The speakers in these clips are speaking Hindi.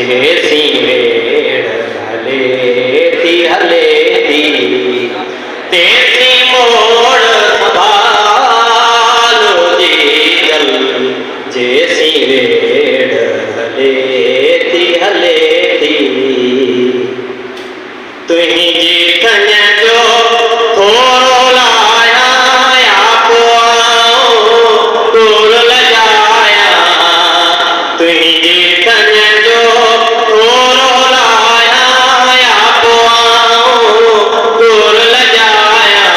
जैसी वेड़ हलेती हलेती तैसी मोड़ संभालो जी जल। जैसी वेड़ हलेती हलेती तुही जीतन जो थोरो लाया आप दूर लगाया। तुही जीतन जो थोरो लाया आप दूर लगाया।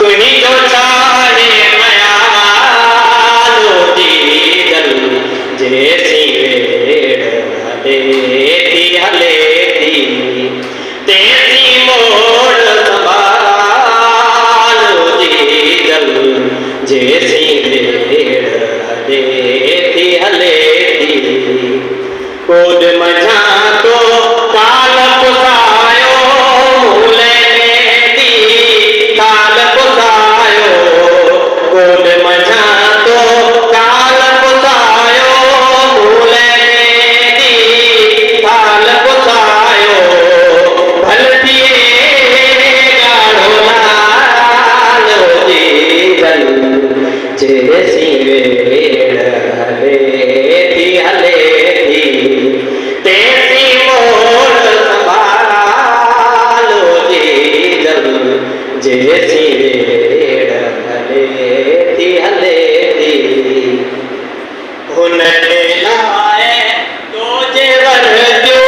तुही जो चाहे मयालो जी जल। जैसी वेड़ हलेती हलेती तैसी मोड़ संभालो जी जल। जैसी वेड़ हलेती हलेती कोड मझा तो काल पुसायो मूले दी काल पुसायो। कोड मझा तो काल पुसायो मूले दी काल पुसायो। जैसी वेड़ हलेती हलेती तैसी मोड़ संभालो जी जल। जैसी वेड़ हलेती हलेती हुन लाए तो जेवर जो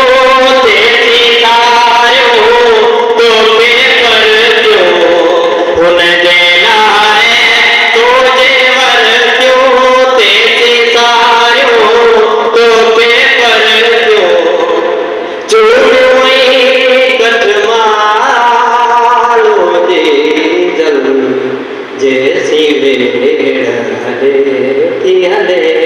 तेरी सायो तो बेकर जो। हुन लाए तो जेवर जो तेरी सायो तो बेकर जो। चूड़ोई कट मालो जी जल। जैसी वेड़ हलेती हलेती